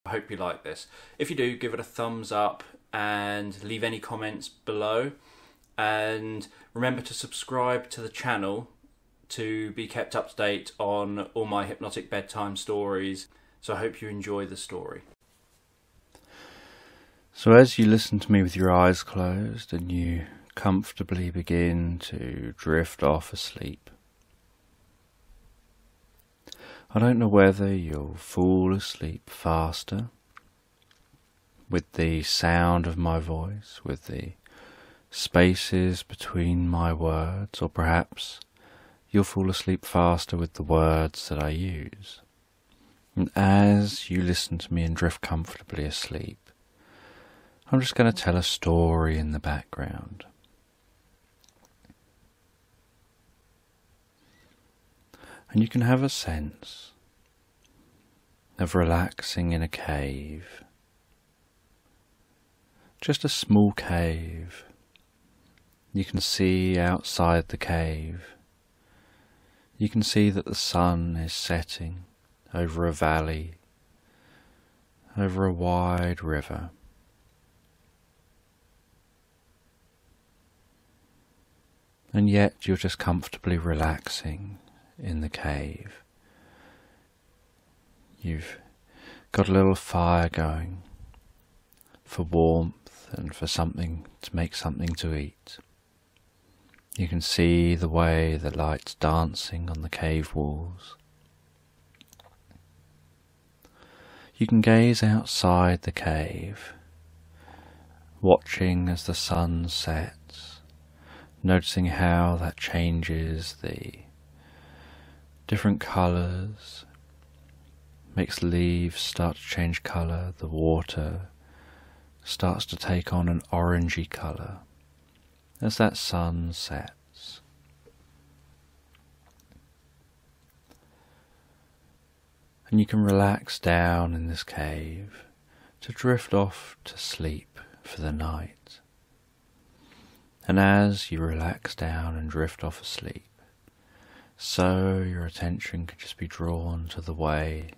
I hope you like this. If you do, give it a thumbs up and leave any comments below. And remember to subscribe to the channel to be kept up to date on all my hypnotic bedtime stories. So I hope you enjoy the story. So as you listen to me with your eyes closed and you comfortably begin to drift off asleep, I don't know whether you'll fall asleep faster with the sound of my voice, with the spaces between my words, or perhaps you'll fall asleep faster with the words that I use. And as you listen to me and drift comfortably asleep, I'm just going to tell a story in the background. And you can have a sense of relaxing in a cave. Just a small cave. You can see outside the cave. You can see that the sun is setting over a valley, over a wide river. And yet you're just comfortably relaxing in the cave. You've got a little fire going for warmth and for something to make something to eat. You can see the way the light's dancing on the cave walls. You can gaze outside the cave, watching as the sun sets, noticing how that changes the different colours, makes leaves start to change colour, the water starts to take on an orangey colour as that sun sets. And you can relax down in this cave to drift off to sleep for the night. And as you relax down and drift off asleep, so your attention can just be drawn to the way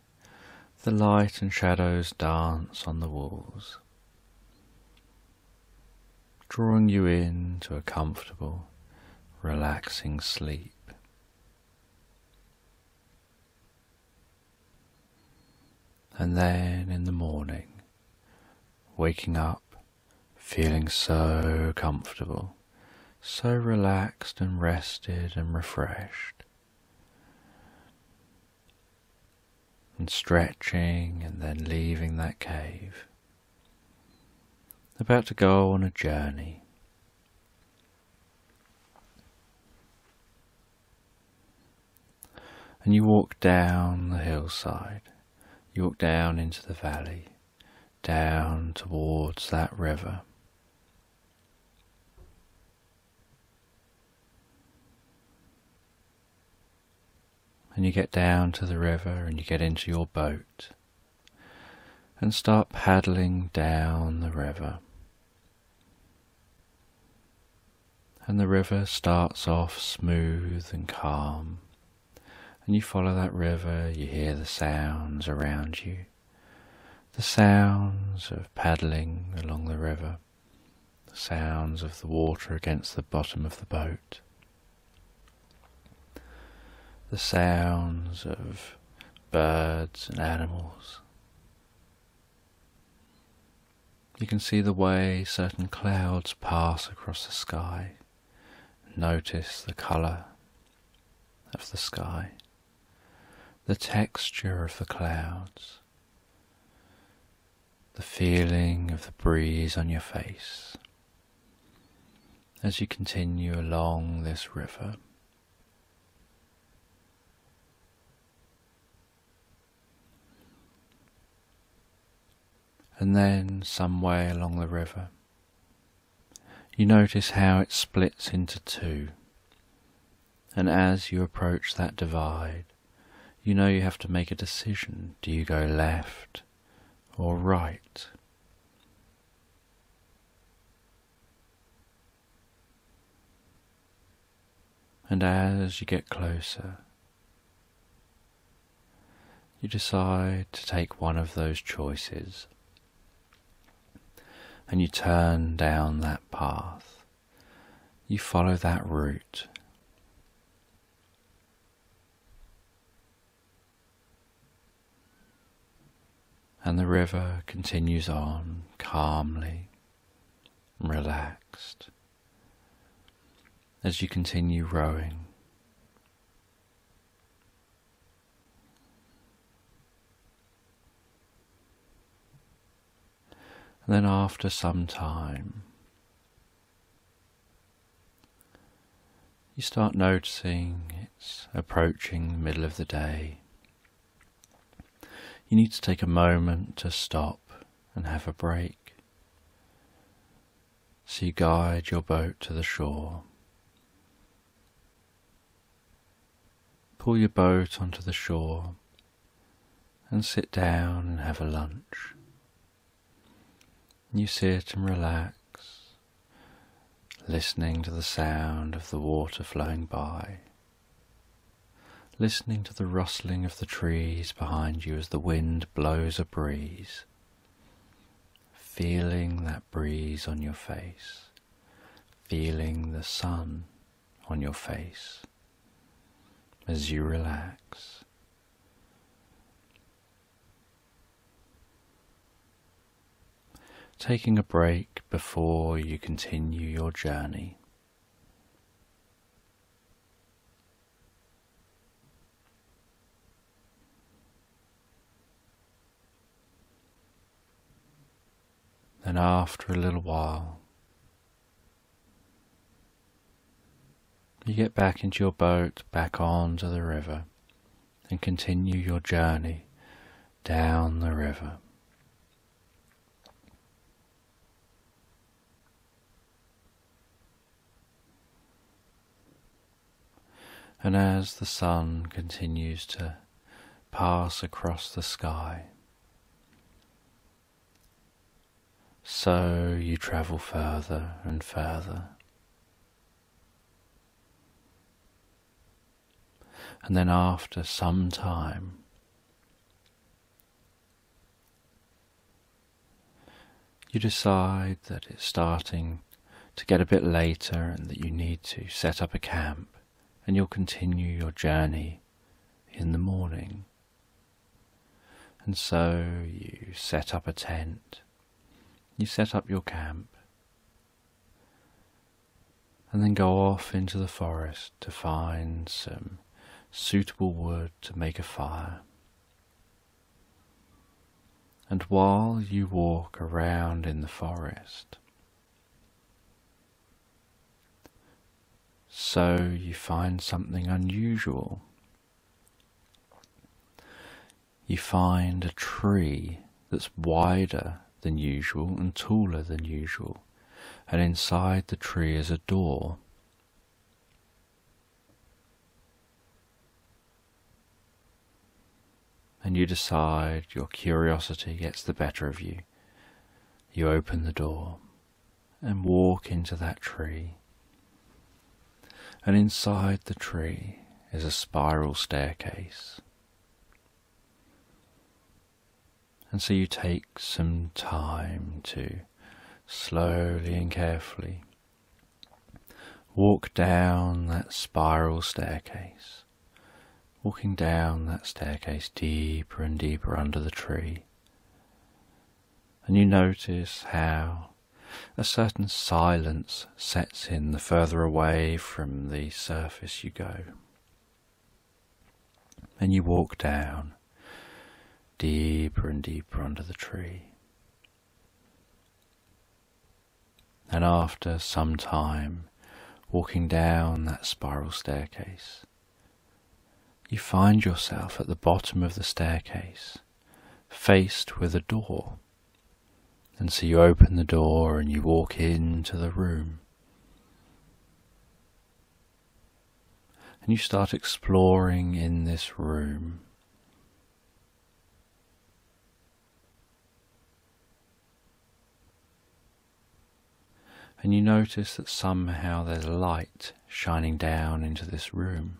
the light and shadows dance on the walls, drawing you into a comfortable, relaxing sleep. And then in the morning, waking up, feeling so comfortable, so relaxed and rested and refreshed, and stretching and then leaving that cave, about to go on a journey. And you walk down the hillside, you walk down into the valley, down towards that river. And you get down to the river and you get into your boat and start paddling down the river. And the river starts off smooth and calm. And you follow that river, you hear the sounds around you. The sounds of paddling along the river. The sounds of the water against the bottom of the boat. The sounds of birds and animals. You can see the way certain clouds pass across the sky. Notice the colour of the sky, the texture of the clouds, the feeling of the breeze on your face as you continue along this river. And then, some way along the river, you notice how it splits into two. And as you approach that divide, you know you have to make a decision. Do you go left or right? And as you get closer, you decide to take one of those choices and you turn down that path. You follow that route. And the river continues on calmly, relaxed, as you continue rowing. And then after some time, you start noticing it's approaching the middle of the day. You need to take a moment to stop and have a break. So you guide your boat to the shore. Pull your boat onto the shore and sit down and have a lunch. You sit and relax, listening to the sound of the water flowing by, listening to the rustling of the trees behind you as the wind blows a breeze, feeling that breeze on your face, feeling the sun on your face as you relax. Taking a break before you continue your journey. Then after a little while, you get back into your boat, back onto the river, and continue your journey down the river. And as the sun continues to pass across the sky, so you travel further and further. And then after some time, you decide that it's starting to get a bit later and that you need to set up a camp, and you'll continue your journey in the morning. And so you set up a tent, you set up your camp, and then go off into the forest to find some suitable wood to make a fire. And while you walk around in the forest, so you find something unusual. You find a tree that's wider than usual and taller than usual, and inside the tree is a door. And you decide your curiosity gets the better of you. You open the door and walk into that tree. And inside the tree is a spiral staircase. And so you take some time to slowly and carefully walk down that spiral staircase, walking down that staircase deeper and deeper under the tree. And you notice how a certain silence sets in the further away from the surface you go. And you walk down deeper and deeper under the tree. And after some time walking down that spiral staircase, you find yourself at the bottom of the staircase, faced with a door. And so you open the door and you walk into the room. And you start exploring in this room. And you notice that somehow there's light shining down into this room.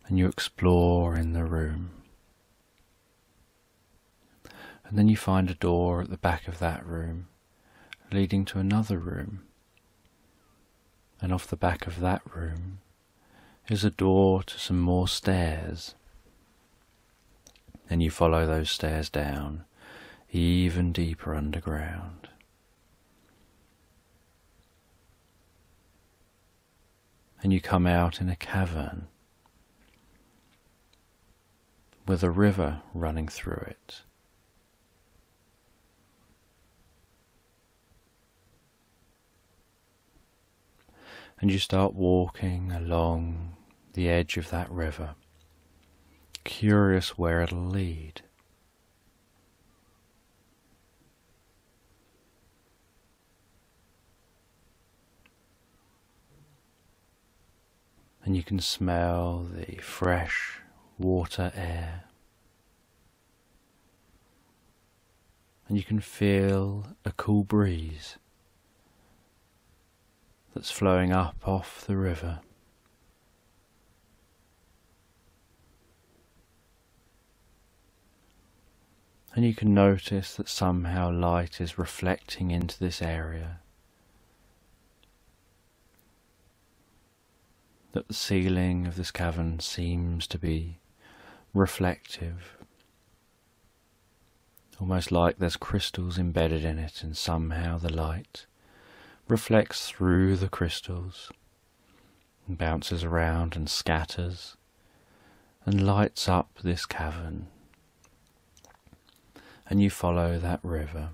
and you explore in the room. And then you find a door at the back of that room leading to another room. And off the back of that room is a door to some more stairs. And you follow those stairs down, even deeper underground. And you come out in a cavern with a river running through it. And you start walking along the edge of that river, curious where it'll lead. And you can smell the fresh water air. And you can feel a cool breeze that's flowing up off the river. And you can notice that somehow light is reflecting into this area, that the ceiling of this cavern seems to be reflective, almost like there's crystals embedded in it, and somehow the light reflects through the crystals and bounces around and scatters and lights up this cavern. And you follow that river,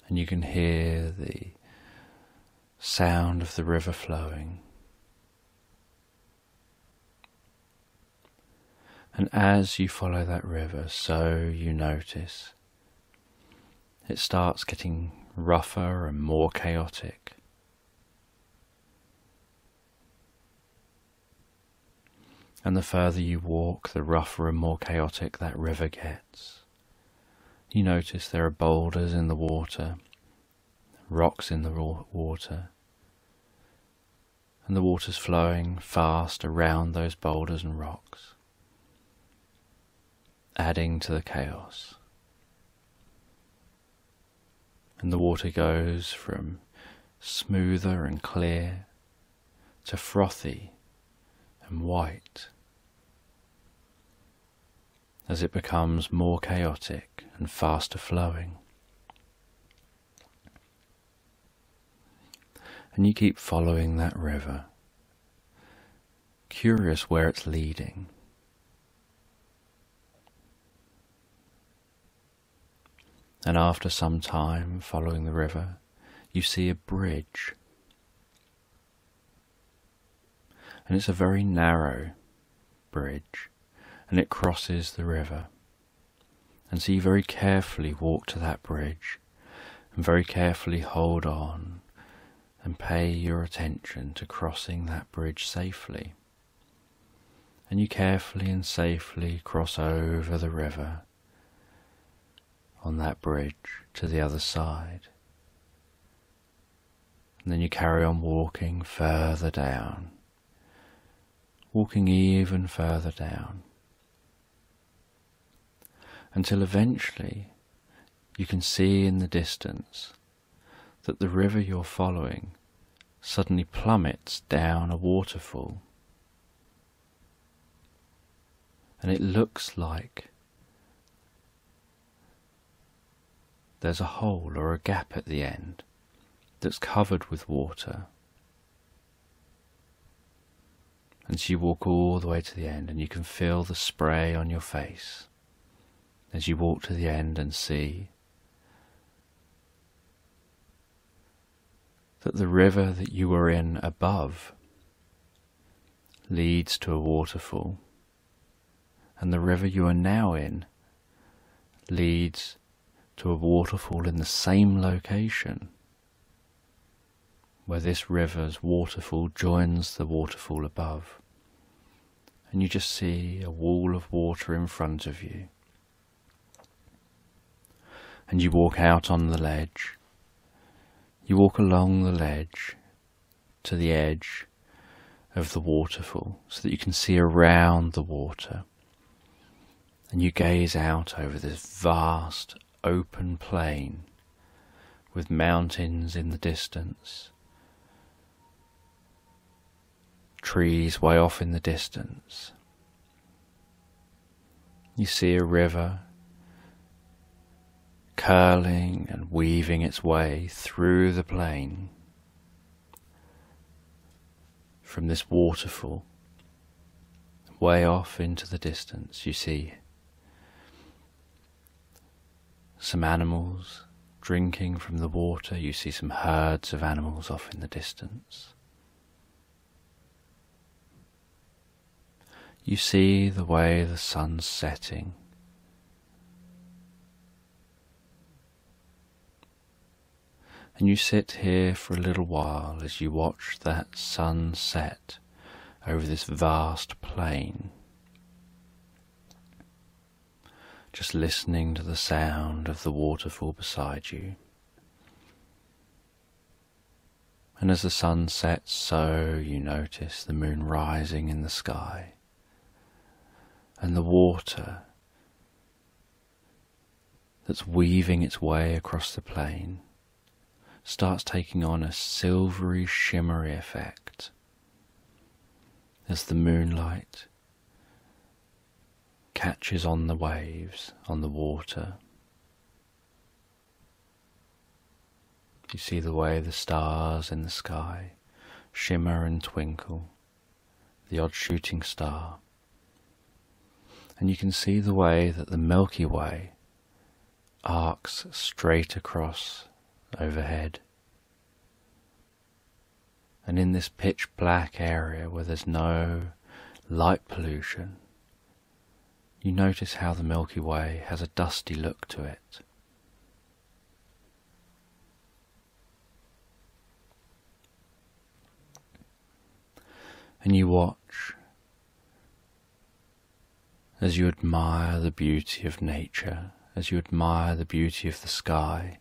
and you can hear the sound of the river flowing. And as you follow that river, so you notice it starts getting rougher and more chaotic. And the further you walk, the rougher and more chaotic that river gets. You notice there are boulders in the water, rocks in the water, and the water's flowing fast around those boulders and rocks, adding to the chaos. And the water goes from smoother and clear to frothy and white as it becomes more chaotic and faster flowing. And you keep following that river, curious where it's leading. And after some time following the river, you see a bridge. And it's a very narrow bridge, and it crosses the river. And so you very carefully walk to that bridge, and very carefully hold on, and pay your attention to crossing that bridge safely. And you carefully and safely cross over the river on that bridge to the other side. And then you carry on walking further down, walking even further down, until eventually you can see in the distance that the river you're following suddenly plummets down a waterfall. And it looks like there's a hole or a gap at the end that's covered with water. And so you walk all the way to the end, and you can feel the spray on your face as you walk to the end and see that the river that you were in above leads to a waterfall, and the river you are now in leads to a waterfall in the same location where this river's waterfall joins the waterfall above. And you just see a wall of water in front of you. And you walk out on the ledge. You walk along the ledge to the edge of the waterfall so that you can see around the water. And you gaze out over this vast open plain with mountains in the distance, trees way off in the distance. You see a river curling and weaving its way through the plain. From this waterfall, way off into the distance, you see some animals drinking from the water. You see some herds of animals off in the distance. You see the way the sun's setting. And you sit here for a little while as you watch that sun set over this vast plain, just listening to the sound of the waterfall beside you. And as the sun sets, so you notice the moon rising in the sky, and the water that's weaving its way across the plain starts taking on a silvery, shimmery effect as the moonlight catches on the waves, on the water. You see the way the stars in the sky shimmer and twinkle, the odd shooting star. And you can see the way that the Milky Way arcs straight across overhead. And in this pitch black area where there's no light pollution, you notice how the Milky Way has a dusty look to it. And you watch as you admire the beauty of nature, as you admire the beauty of the sky,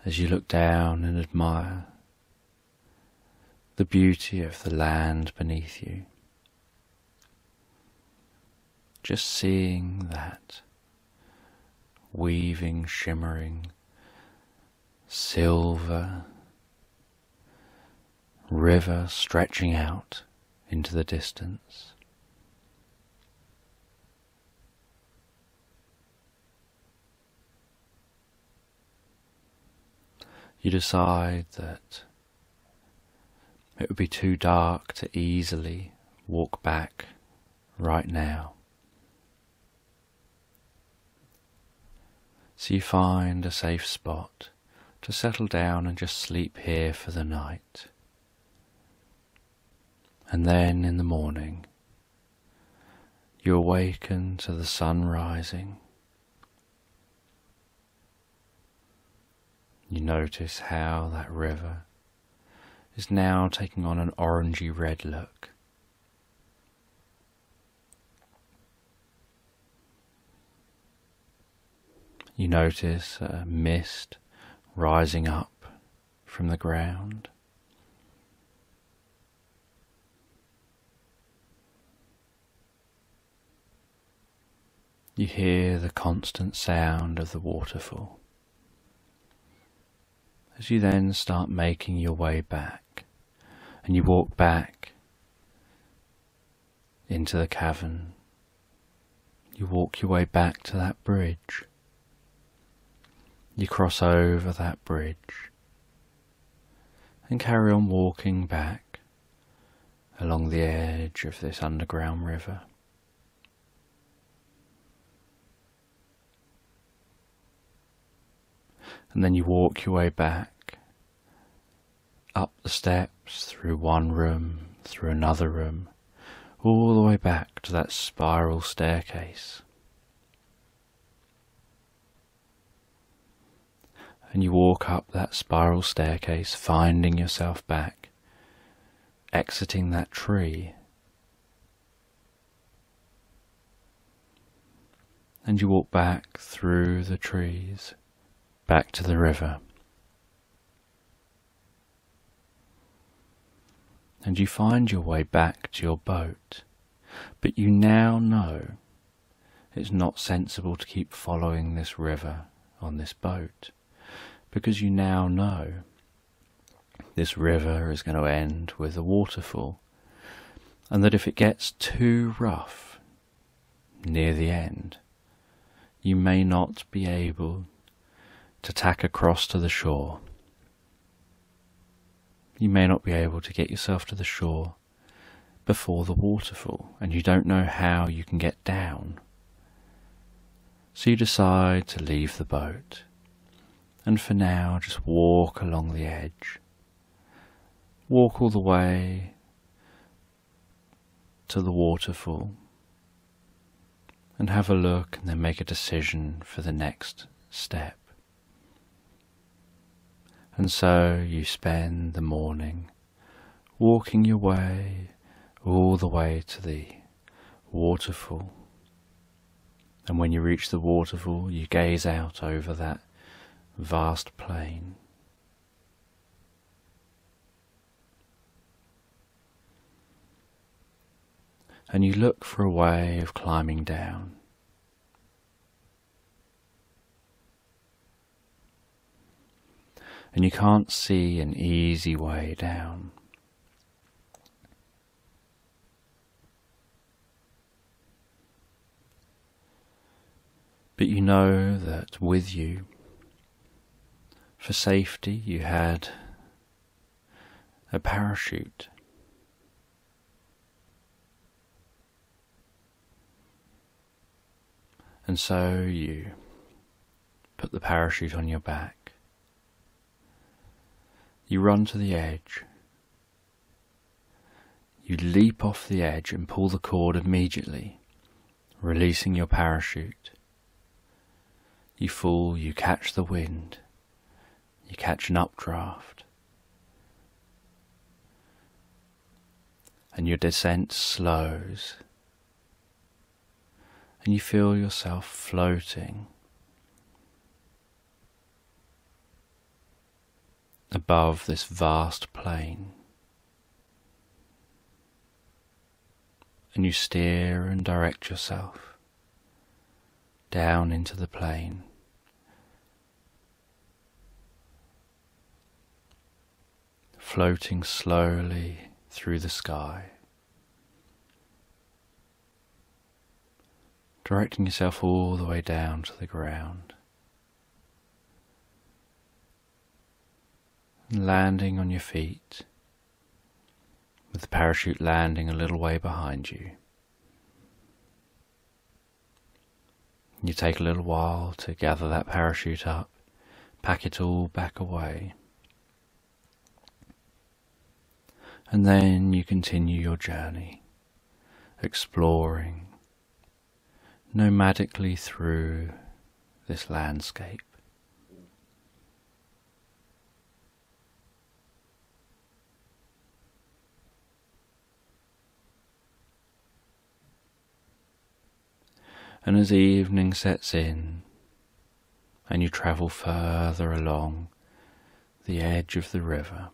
as you look down and admire the beauty of the land beneath you. Just seeing that weaving, shimmering, silver river stretching out into the distance. You decide that it would be too dark to easily walk back right now. So you find a safe spot to settle down and just sleep here for the night. And then in the morning, you awaken to the sun rising. You notice how that river is now taking on an orangey red look. You notice a mist rising up from the ground. You hear the constant sound of the waterfall. As you then start making your way back, and you walk back into the cavern, you walk your way back to that bridge. You cross over that bridge and carry on walking back along the edge of this underground river. And then you walk your way back, up the steps, through one room, through another room, all the way back to that spiral staircase. And you walk up that spiral staircase, finding yourself back, exiting that tree. And you walk back through the trees, back to the river. and you find your way back to your boat. But you now know it's not sensible to keep following this river on this boat, because you now know this river is going to end with a waterfall, and that if it gets too rough near the end, you may not be able to tack across to the shore. You may not be able to get yourself to the shore before the waterfall, and you don't know how you can get down. So you decide to leave the boat, and for now just walk along the edge. Walk all the way to the waterfall, and have a look, and then make a decision for the next step. And so you spend the morning walking your way all the way to the waterfall. And when you reach the waterfall, you gaze out over that vast plain. And you look for a way of climbing down. And you can't see an easy way down. But you know that with you, for safety, you had a parachute. And so you put the parachute on your back. You run to the edge. You leap off the edge and pull the cord immediately, releasing your parachute. You fall, you catch the wind, you catch an updraft, and your descent slows, and you feel yourself floating above this vast plain. And you steer and direct yourself down into the plain. Floating slowly through the sky. Directing yourself all the way down to the ground. And landing on your feet, with the parachute landing a little way behind you. You take a little while to gather that parachute up, pack it all back away. And then you continue your journey, exploring nomadically through this landscape. And as evening sets in, and you travel further along the edge of the river,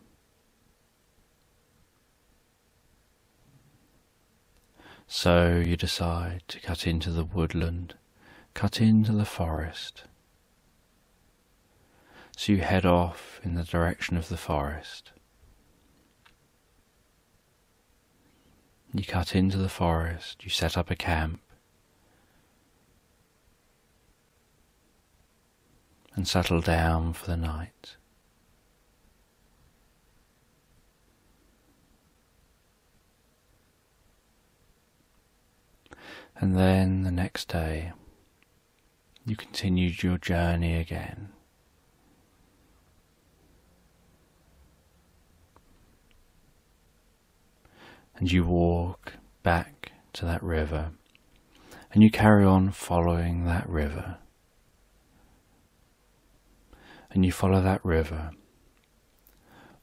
so you decide to cut into the woodland, cut into the forest. So you head off in the direction of the forest. You cut into the forest, you set up a camp, and settle down for the night. And then the next day, you continued your journey again. And you walk back to that river, and you carry on following that river. And you follow that river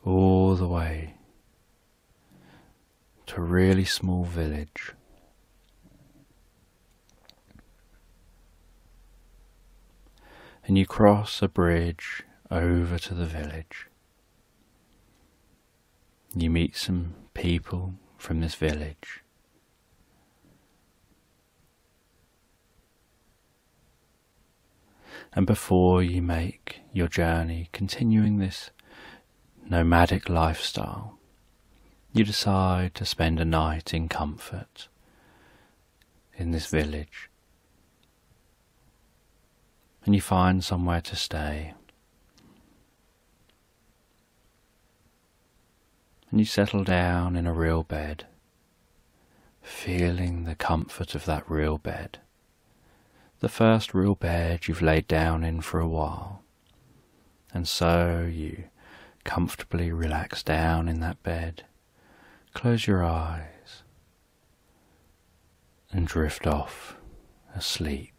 all the way to a really small village. And you cross a bridge over to the village. You meet some people from this village. And before you make your journey, continuing this nomadic lifestyle, you decide to spend a night in comfort in this village. And you find somewhere to stay. And you settle down in a real bed, feeling the comfort of that real bed. The first real bed you've laid down in for a while. And so you comfortably relax down in that bed, close your eyes, and drift off asleep.